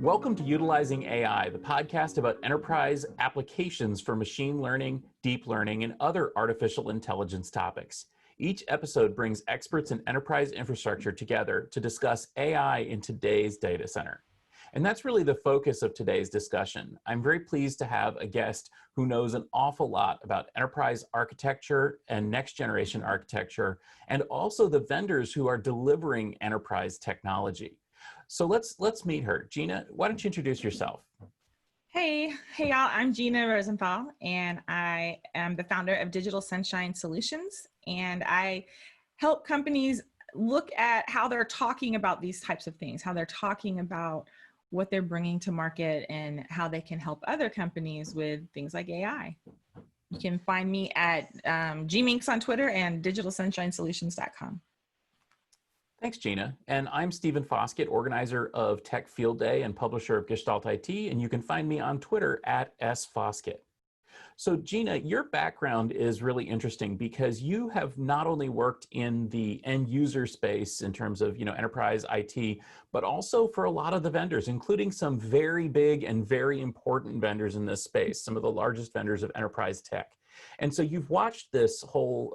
Welcome to Utilizing AI, the podcast about enterprise applications for machine learning, deep learning, and other artificial intelligence topics. Each episode brings experts in enterprise infrastructure together to discuss AI in today's data center. And that's really the focus of today's discussion. I'm very pleased to have a guest who knows an awful lot about enterprise architecture and next generation architecture, and also the vendors who are delivering enterprise technology. So let's meet her. Gina, why don't you introduce yourself? Hey y'all, I'm Gina Rosenthal, and I am the founder of Digital Sunshine Solutions, and I help companies look at how they're talking about these types of things, how they're talking about what they're bringing to market and how they can help other companies with things like AI. You can find me at gminx on Twitter and digitalsunshinesolutions.com. Thanks, Gina. And I'm Stephen Foskett, organizer of Tech Field Day and publisher of Gestalt IT, and you can find me on Twitter at @sfoskett. So Gina, your background is really interesting because you have not only worked in the end user space in terms of, enterprise IT, but also for a lot of the vendors, including some very big and very important vendors in this space, some of the largest vendors of enterprise tech. And so you've watched this whole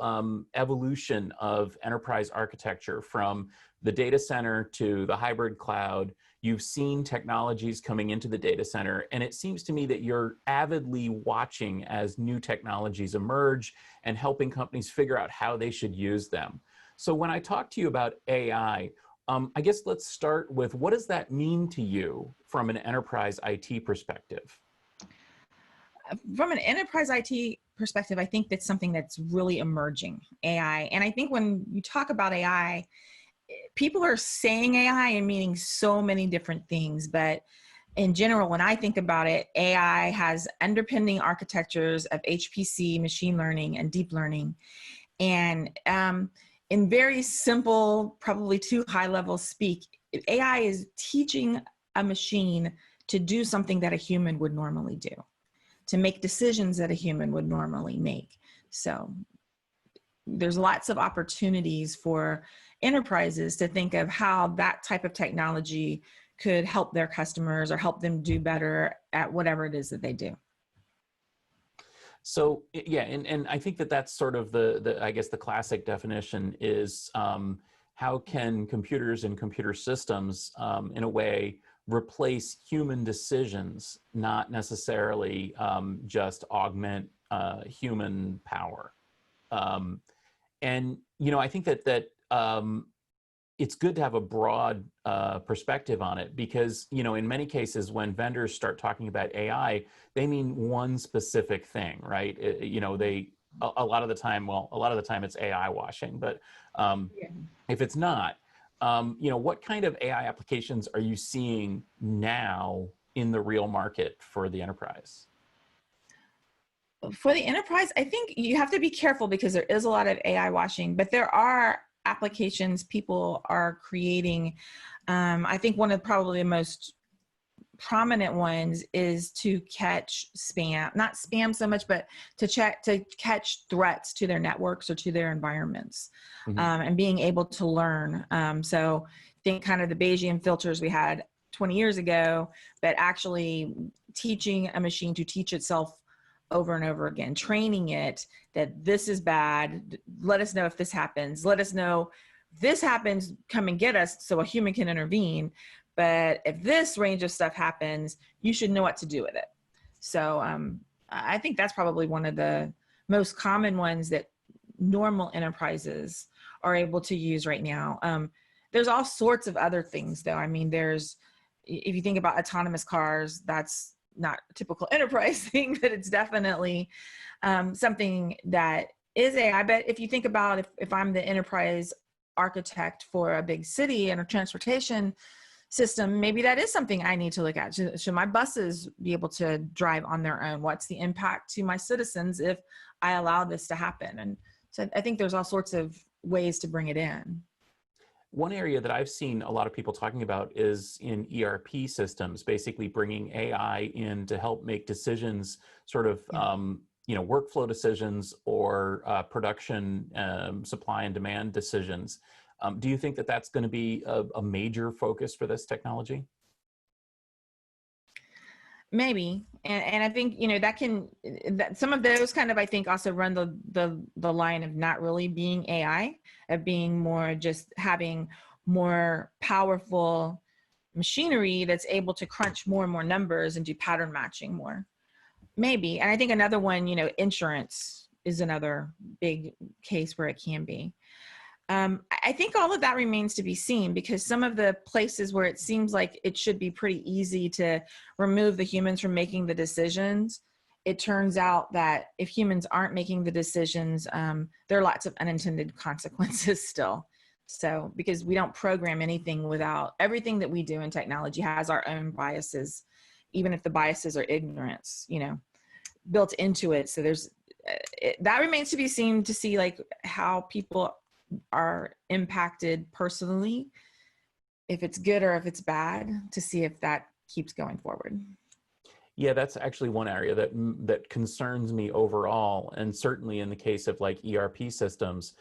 evolution of enterprise architecture from the data center to the hybrid cloud. You've seen technologies coming into the data center, and it seems to me that you're avidly watching as new technologies emerge and helping companies figure out how they should use them. So when I talk to you about AI, I guess let's start with, what does that mean to you from an enterprise IT perspective? From an enterprise IT perspective, I think that's something that's really emerging, AI. And I think when you talk about AI, people are saying AI and meaning so many different things. But in general, when I think about it, AI has underpinning architectures of HPC, machine learning, and deep learning. And in very simple, probably too high level speak, AI is teaching a machine to do something that a human would normally do, to make decisions that a human would normally make. So there's lots of opportunities for enterprises to think of how that type of technology could help their customers or help them do better at whatever it is that they do. So yeah, and I think that that's sort of I guess the classic definition is how can computers and computer systems in a way replace human decisions, not necessarily just augment human power. And I think that it's good to have a broad perspective on it, because in many cases when vendors start talking about AI, they mean one specific thing, right? A lot of the time it's AI washing, but if it's not, what kind of AI applications are you seeing now in the real market for the enterprise? For the enterprise, I think you have to be careful because there is a lot of AI washing, but there are applications people are creating. I think one of probably the most prominent ones is to catch spam, not spam so much, but to catch threats to their networks or to their environments, and being able to learn. So think kind of the Bayesian filters we had 20 years ago, but actually teaching a machine to teach itself over and over again, training it that this is bad. Let us know if this happens. Let us know if this happens, come and get us so a human can intervene. But if this range of stuff happens, you should know what to do with it. So I think that's probably one of the most common ones that normal enterprises are able to use right now. There's all sorts of other things though. I mean, if you think about autonomous cars, that's not a typical enterprise thing, but it's definitely something that is AI. But if you think about if I'm the enterprise architect for a big city and a transportation system, maybe that is something I need to look at. Should my buses be able to drive on their own? What's the impact to my citizens if I allow this to happen? And so I think there's all sorts of ways to bring it in. One area that I've seen a lot of people talking about is in ERP systems, basically bringing AI in to help make decisions, sort of, workflow decisions or production, supply and demand decisions. Do you think that that's going to be a major focus for this technology? Maybe. And I think, you know, that some of those kind of, I think, also run the line of not really being AI, of being more just having more powerful machinery that's able to crunch more and more numbers and do pattern matching more. Maybe. And I think another one, you know, insurance is another big case where it can be. I think all of that remains to be seen, because some of the places where it seems like it should be pretty easy to remove the humans from making the decisions, it turns out that if humans aren't making the decisions, there are lots of unintended consequences still. So, because we don't program anything without, everything that we do in technology has our own biases, even if the biases are ignorance, you know, built into it. So that remains to be seen, to see like how people are impacted personally, if it's good or if it's bad, to see if that keeps going forward. Yeah, that's actually one area that concerns me overall, and certainly in the case of like ERP systems.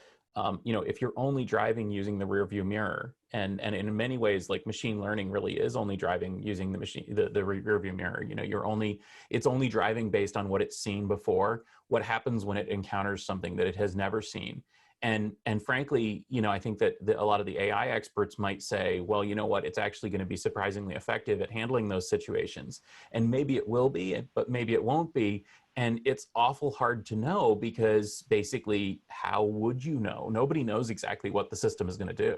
You know, if you're only driving using the rear view mirror, and in many ways, like machine learning really is only driving using the rear view mirror. You know, it's only driving based on what it's seen before. What happens when it encounters something that it has never seen? And frankly, you know, I think that a lot of the AI experts might say, well, you know what, it's actually going to be surprisingly effective at handling those situations. And maybe it will be, but maybe it won't be. And it's awful hard to know, because basically, how would you know? Nobody knows exactly what the system is going to do.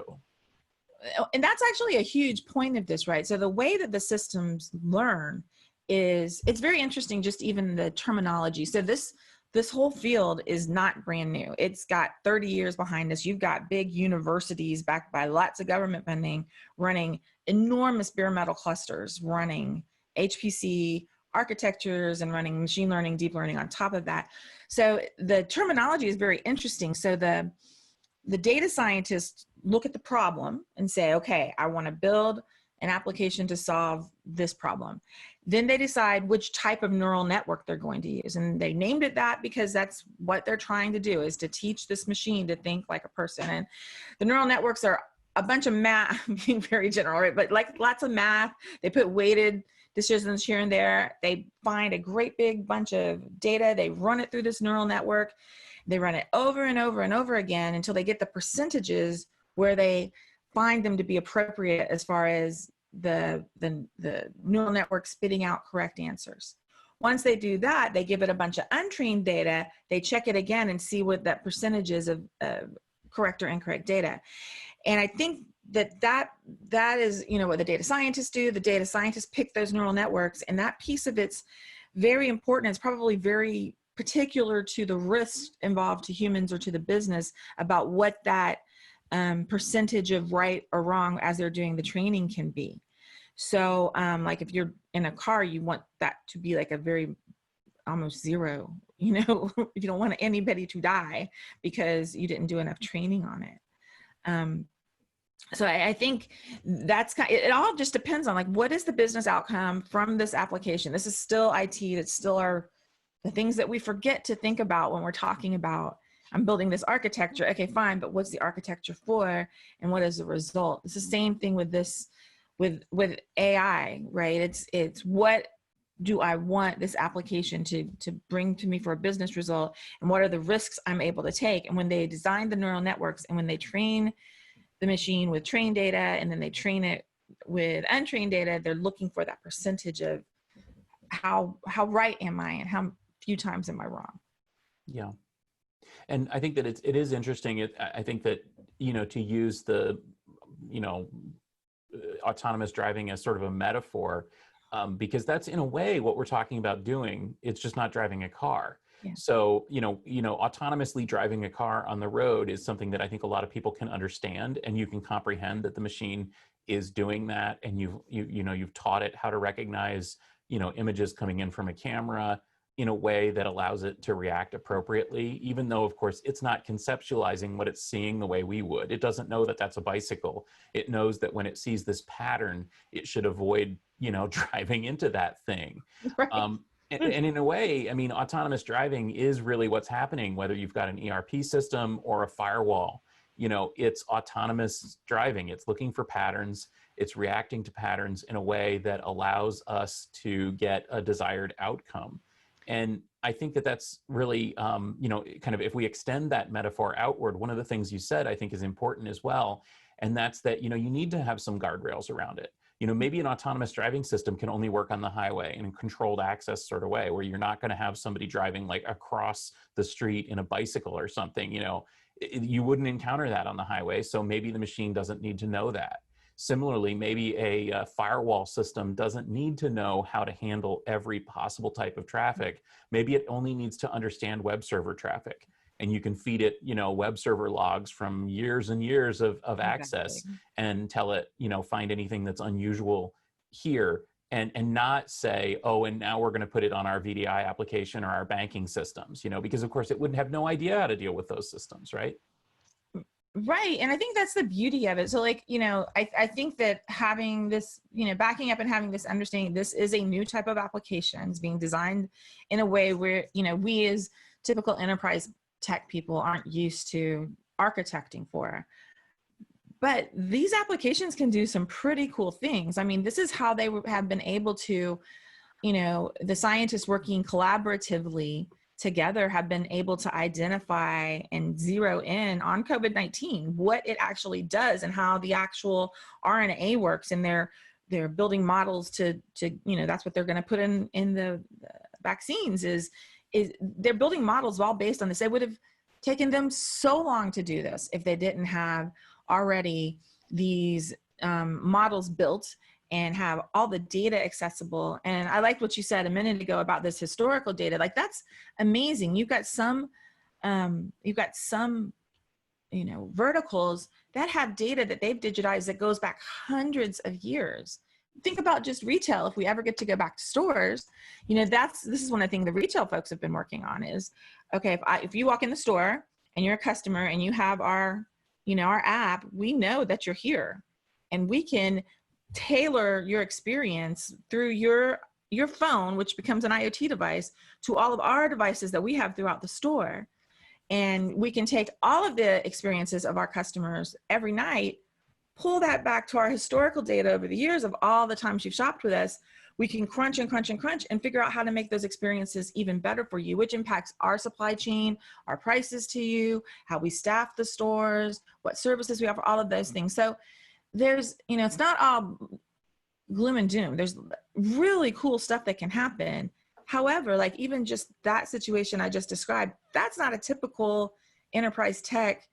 And that's actually a huge point of this, right? So the way that the systems learn it's very interesting, just even the terminology. So this whole field is not brand new. It's got 30 years behind us. You've got big universities backed by lots of government funding running enormous bare metal clusters, running HPC architectures, and running machine learning, deep learning on top of that. So the terminology is very interesting. So the data scientists look at the problem and say, okay, I want to build an application to solve this problem. Then they decide which type of neural network they're going to use. And they named it that because that's what they're trying to do, is to teach this machine to think like a person. And the neural networks are a bunch of math, being very general, right? But like lots of math. They put weighted decisions here and there. They find a great big bunch of data. They run it through this neural network. They run it over and over and over again until they get the percentages where they find them to be appropriate as far as the neural network spitting out correct answers. Once they do that, they give it a bunch of untrained data. They check it again and see what that percentage is of correct or incorrect data. And I think that is, you know, what the data scientists do. The data scientists pick those neural networks, and that piece of it's very important. It's probably very particular to the risks involved to humans or to the business about what that percentage of right or wrong as they're doing the training can be. So like if you're in a car, you want that to be like a very almost zero, you know, you don't want anybody to die because you didn't do enough training on it. So I think that's it all just depends on like, what is the business outcome from this application? This is still IT. That's still the things that we forget to think about when we're talking about, I'm building this architecture. Okay, fine, but what's the architecture for, and what is the result? It's the same thing with this, with AI, right? It's what do I want this application to bring to me for a business result, and what are the risks I'm able to take? And when they design the neural networks, and when they train the machine with trained data, and then they train it with untrained data, they're looking for that percentage of how right am I, and how few times am I wrong? Yeah. And I think that it is interesting. I think that, you know, to use the, you know, autonomous driving as sort of a metaphor, because that's in a way what we're talking about doing. It's just not driving a car. Yeah. So, you know, autonomously driving a car on the road is something that I think a lot of people can understand, and you can comprehend that the machine is doing that. And you've taught it how to recognize, you know, images coming in from a camera in a way that allows it to react appropriately, even though, of course, it's not conceptualizing what it's seeing the way we would. It doesn't know that that's a bicycle. It knows that when it sees this pattern, it should avoid, you know, driving into that thing. Right. And in a way, I mean, autonomous driving is really what's happening, whether you've got an ERP system or a firewall. it's autonomous driving. It's looking for patterns. It's reacting to patterns in a way that allows us to get a desired outcome. And I think that that's really, kind of, if we extend that metaphor outward, one of the things you said, I think, is important as well. And that's that, you need to have some guardrails around it. Maybe an autonomous driving system can only work on the highway in a controlled access sort of way, where you're not going to have somebody driving like across the street in a bicycle or something. You wouldn't encounter that on the highway. So maybe the machine doesn't need to know that. Similarly, maybe a firewall system doesn't need to know how to handle every possible type of traffic. Maybe it only needs to understand web server traffic. And you can feed it, web server logs from years and years of access, Exactly. and tell it, find anything that's unusual here, and not say, oh, and now we're going to put it on our VDI application or our banking systems, because of course it wouldn't have no idea how to deal with those systems, right? Right. And I think that's the beauty of it. So like, I think that having this, backing up and having this understanding, this is a new type of applications being designed in a way where, we as typical enterprise tech people aren't used to architecting for. But these applications can do some pretty cool things. I mean, this is how they have been able to, the scientists working collaboratively together have been able to identify and zero in on COVID-19, what it actually does and how the actual RNA works. And they're building models to that's what they're going to put in the vaccines is they're building models all based on this. They would have taken them so long to do this if they didn't have already these models built and have all the data accessible. And I liked what you said a minute ago about this historical data. Like, that's amazing. You've got some verticals that have data that they've digitized that goes back hundreds of years. Think about just retail. If we ever get to go back to stores, this is one of the things the retail folks have been working on is, okay, if you walk in the store and you're a customer and you have our app, we know that you're here, and we can tailor your experience through your phone, which becomes an IoT device, to all of our devices that we have throughout the store. And we can take all of the experiences of our customers every night, pull that back to our historical data over the years of all the times you've shopped with us. We can crunch and crunch and crunch and figure out how to make those experiences even better for you, which impacts our supply chain, our prices to you, how we staff the stores, what services we offer, all of those things. So there's, it's not all gloom and doom. There's really cool stuff that can happen. However, like even just that situation I just described, that's not a typical enterprise tech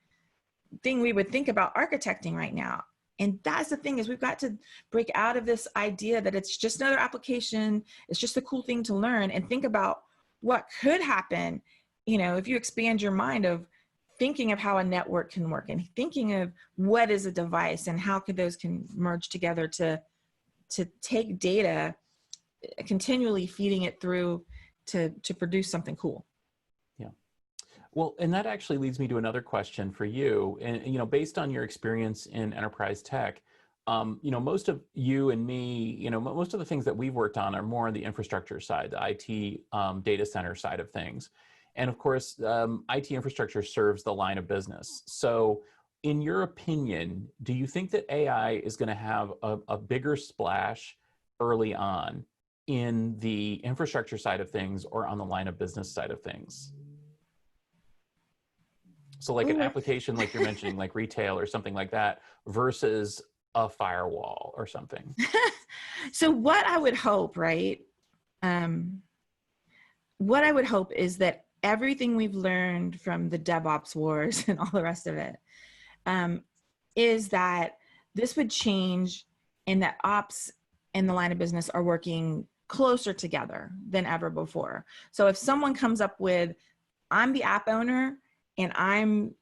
thing we would think about architecting right now. And that's the thing, is we've got to break out of this idea that it's just another application. It's just a cool thing to learn, and think about what could happen, if you expand your mind of thinking of how a network can work and thinking of what is a device and how could those can merge together to take data, continually feeding it through to produce something cool. Yeah. Well, and that actually leads me to another question for you. And, based on your experience in enterprise tech, most of you and me, most of the things that we've worked on are more on the infrastructure side, the IT data center side of things. And of course, IT infrastructure serves the line of business. So in your opinion, do you think that AI is going to have a bigger splash early on in the infrastructure side of things or on the line of business side of things? So like an application like you're mentioning, like retail or something like that, versus a firewall or something. So what I would hope, right? What I would hope is that everything we've learned from the DevOps wars and all the rest of it, is that this would change, and that ops and the line of business are working closer together than ever before. So if someone comes up with, I'm the app owner and I'm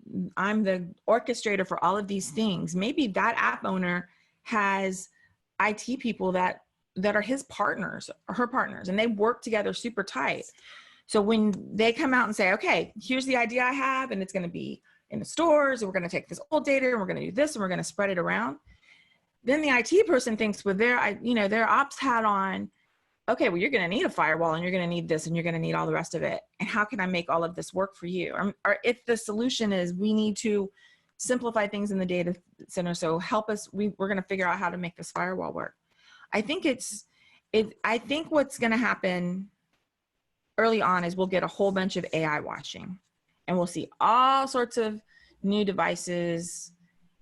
the orchestrator for all of these things, maybe that app owner has IT people that are his partners or her partners, and they work together super tight. So when they come out and say, okay, here's the idea I have, and it's going to be in the stores, and we're going to take this old data and we're going to do this and we're going to spread it around. Then the IT person thinks with their ops hat on, okay, well, you're going to need a firewall and you're going to need this and you're going to need all the rest of it. And how can I make all of this work for you? Or if the solution is we need to simplify things in the data center. So help us, we're going to figure out how to make this firewall work. I think I think what's going to happen early on is we'll get a whole bunch of AI washing, and we'll see all sorts of new devices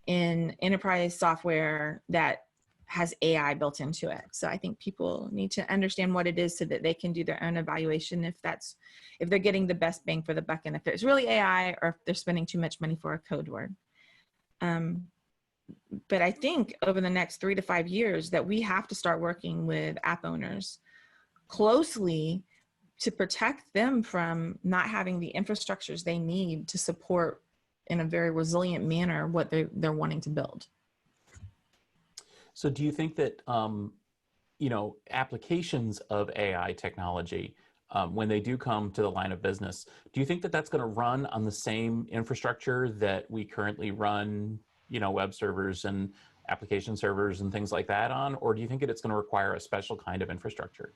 in enterprise software that has AI built into it. So I think people need to understand what it is so that they can do their own evaluation if they're getting the best bang for the buck, and if it's really AI or if they're spending too much money for a code word. But I think over the next 3 to 5 years that we have to start working with app owners closely to protect them from not having the infrastructures they need to support in a very resilient manner what they're wanting to build. So do you think that, applications of AI technology, when they do come to the line of business, do you think that that's going to run on the same infrastructure that we currently run, web servers and application servers and things like that on? Or do you think that it's going to require a special kind of infrastructure?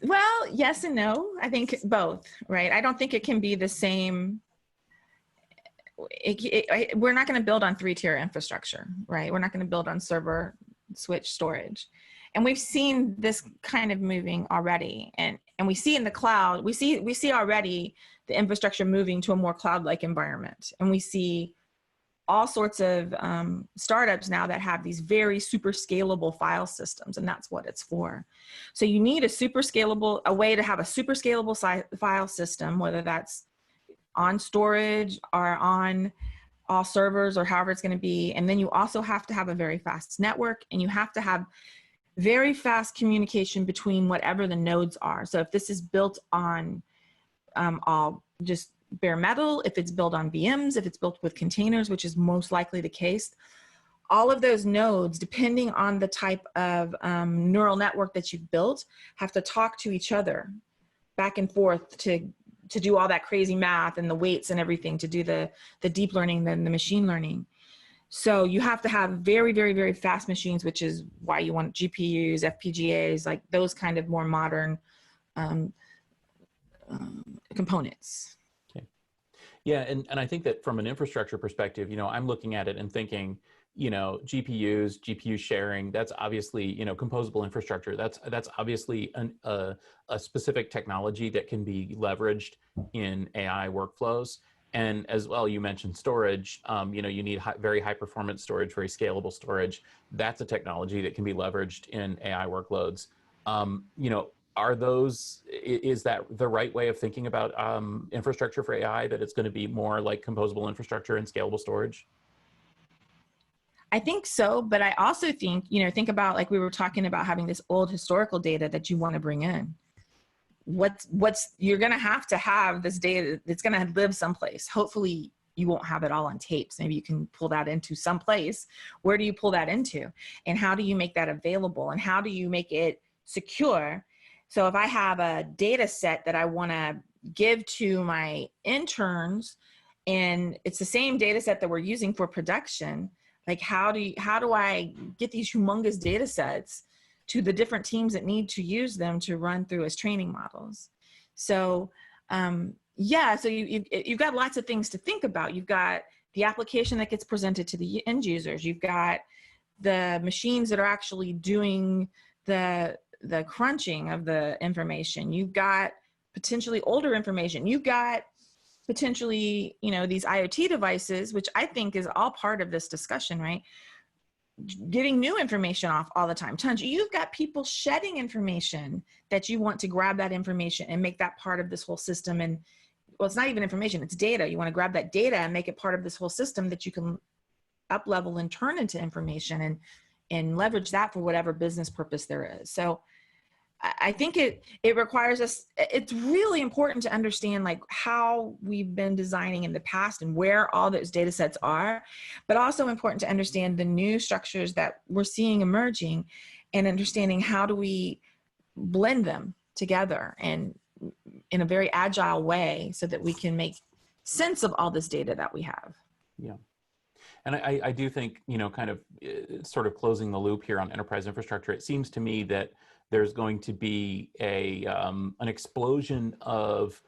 Well, yes and no. I think both, right? I don't think it can be the same. We're not going to build on 3-tier infrastructure, right? We're not going to build on server, switch, storage. And we've seen this kind of moving already. And we see in the cloud, we see already the infrastructure moving to a more cloud-like environment. And we see all sorts of startups now that have these very super scalable file systems, and that's what it's for. So you need a way to have a super scalable file system, whether that's on storage or on all servers or however it's going to be. And then you also have to have a very fast network, and you have to have very fast communication between whatever the nodes are. So if this is built on all just bare metal, if it's built on VMs, if it's built with containers, which is most likely the case, all of those nodes, depending on the type of neural network that you've built, have to talk to each other back and forth to do all that crazy math and the weights and everything, to do the deep learning, then the machine learning. So you have to have very, very, very fast machines, which is why you want GPUs, FPGAs, like those kind of more modern components. Okay. Yeah, and I think that from an infrastructure perspective, I'm looking at it and thinking, GPUs, GPU sharing, that's obviously, composable infrastructure. That's obviously a specific technology that can be leveraged in AI workflows. And as well, you mentioned storage. You need very high performance storage, very scalable storage. That's a technology that can be leveraged in AI workloads. Is that the right way of thinking about infrastructure for AI, that it's going to be more like composable infrastructure and scalable storage? I think so, but I also think, think about, like we were talking about, having this old historical data that you want to bring in. You're going to have this data that's going to live someplace. Hopefully you won't have it all on tapes. Maybe you can pull that into someplace. Where do you pull that into? And how do you make that available? And how do you make it secure? So if I have a data set that I want to give to my interns, and it's the same data set that we're using for production, like how do I get these humongous data sets to the different teams that need to use them to run through as training models? So so you've got lots of things to think about. You've got the application that gets presented to the end users. You've got the machines that are actually doing the crunching of the information. You've got potentially older information. You've got potentially, these IoT devices, which I think is all part of this discussion, right? Getting new information off all the time. Tons. You've got people shedding information that you want to grab that information and make that part of this whole system. And well, it's not even information, it's data. You want to grab that data and make it part of this whole system that you can up level and turn into information and leverage that for whatever business purpose there is. So I think it requires us, it's really important to understand like how we've been designing in the past and where all those data sets are, but also important to understand the new structures that we're seeing emerging and understanding how do we blend them together and in a very agile way so that we can make sense of all this data that we have. Yeah. And I do think, kind of sort of closing the loop here on enterprise infrastructure, it seems to me that there's going to be an explosion of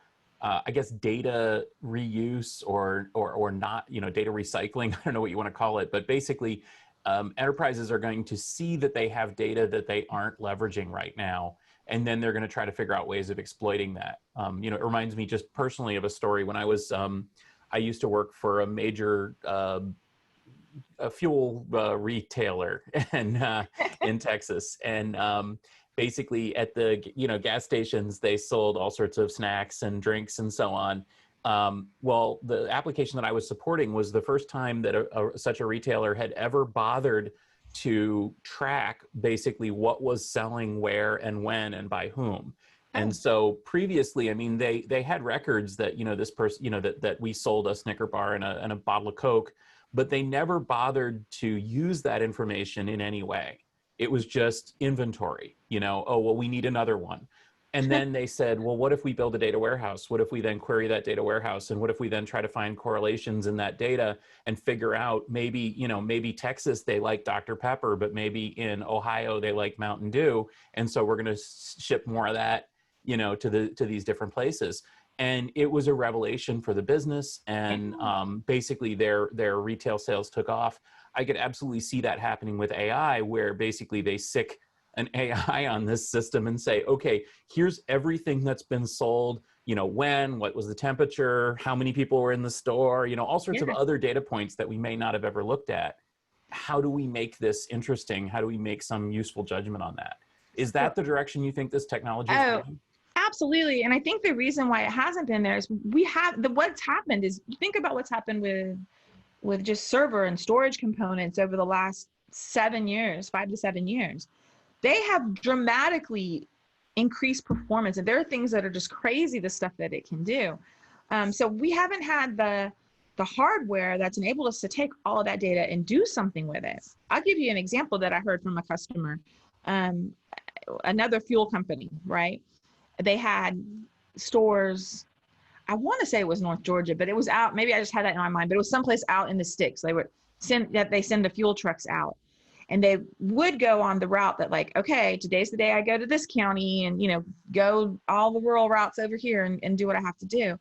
I guess data reuse or not, data recycling. I don't know what you want to call it, but basically enterprises are going to see that they have data that they aren't leveraging right now. And then they're going to try to figure out ways of exploiting that. It reminds me just personally of a story when I used to work for a major a fuel retailer and in Texas, and basically at the gas stations they sold all sorts of snacks and drinks and so on. Well, the application that I was supporting was the first time that such a retailer had ever bothered to track basically what was selling where and when and by whom. And so previously, I mean, they had records that, this person, that we sold a Snicker bar and a bottle of Coke, but they never bothered to use that information in any way. It was just inventory, oh, well, we need another one. And then they said, well, what if we build a data warehouse? What if we then query that data warehouse? And what if we then try to find correlations in that data and figure out maybe Texas, they like Dr. Pepper, but maybe in Ohio, they like Mountain Dew. And so we're going to ship more of that, to these different places. And it was a revelation for the business. And basically their retail sales took off. I could absolutely see that happening with AI, where basically they sick an AI on this system and say, okay, here's everything that's been sold, what was the temperature, how many people were in the store, all sorts of other data points that we may not have ever looked at. How do we make this interesting? How do we make some useful judgment on that? Is that the direction you think this technology is going? Absolutely. And I think the reason why it hasn't been there is what's happened is, you think about what's happened with just server and storage components over the last 7 years, 5 to 7 years. They have dramatically increased performance. And there are things that are just crazy, the stuff that it can do. So we haven't had the hardware that's enabled us to take all of that data and do something with it. I'll give you an example that I heard from a customer, another fuel company, right? They had stores, I want to say it was North Georgia, but it was out, maybe I just had that in my mind, but it was someplace out in the sticks. They send the fuel trucks out, and they would go on the route that, like, okay, today's the day I go to this county and, go all the rural routes over here and do what I have to do.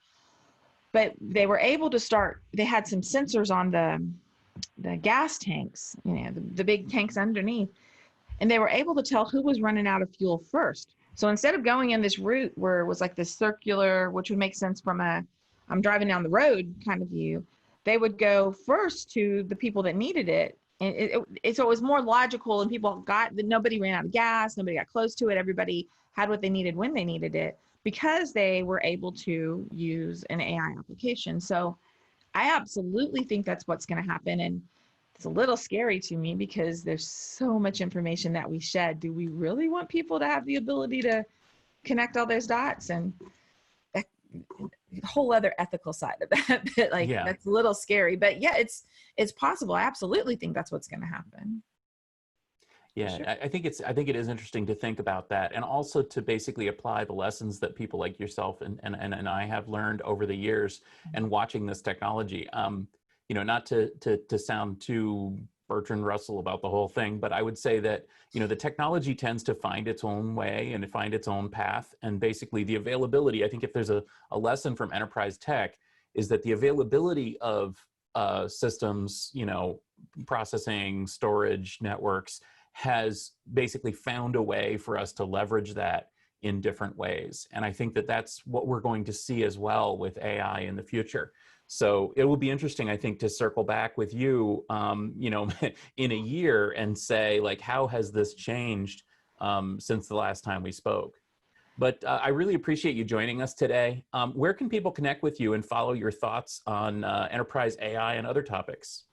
But they were able to they had some sensors on the gas tanks, the big tanks underneath, and they were able to tell who was running out of fuel first. So instead of going in this route where it was like this circular, which would make sense from I'm driving down the road kind of view, they would go first to the people that needed it. And so it was more logical, and nobody ran out of gas, nobody got close to it, everybody had what they needed when they needed it, because they were able to use an AI application. So I absolutely think that's what's going to happen. And it's a little scary to me because there's so much information that we shed. Do we really want people to have the ability to connect all those dots? And that whole other ethical side of that, that's a little scary. But yeah, it's possible. I absolutely think that's what's going to happen. Yeah, sure. I think it is interesting to think about that, and also to basically apply the lessons that people like yourself and I have learned over the years and watching this technology. Not to sound too Bertrand Russell about the whole thing, but I would say that, the technology tends to find its own way and to find its own path. And basically the availability, I think if there's a lesson from enterprise tech, is that the availability of systems, processing, storage, networks, has basically found a way for us to leverage that in different ways. And I think that that's what we're going to see as well with AI in the future. So it will be interesting, I think, to circle back with you, in a year and say, like, how has this changed since the last time we spoke? But I really appreciate you joining us today. Where can people connect with you and follow your thoughts on enterprise AI and other topics?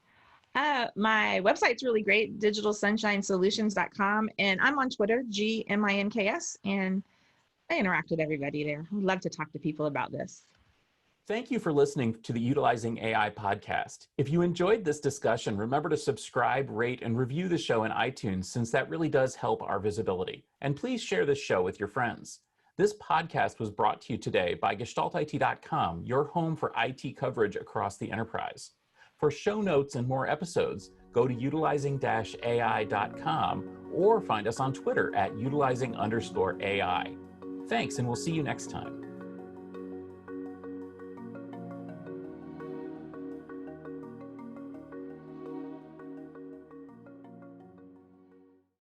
My website's really great, digitalsunshinesolutions.com. And I'm on Twitter, GMINKS, and I interact with everybody there. I'd love to talk to people about this. Thank you for listening to the Utilizing AI podcast. If you enjoyed this discussion, remember to subscribe, rate, and review the show in iTunes, since that really does help our visibility. And please share this show with your friends. This podcast was brought to you today by GestaltIT.com, your home for IT coverage across the enterprise. For show notes and more episodes, go to utilizing-ai.com or find us on Twitter at utilizing_AI. Thanks, and we'll see you next time.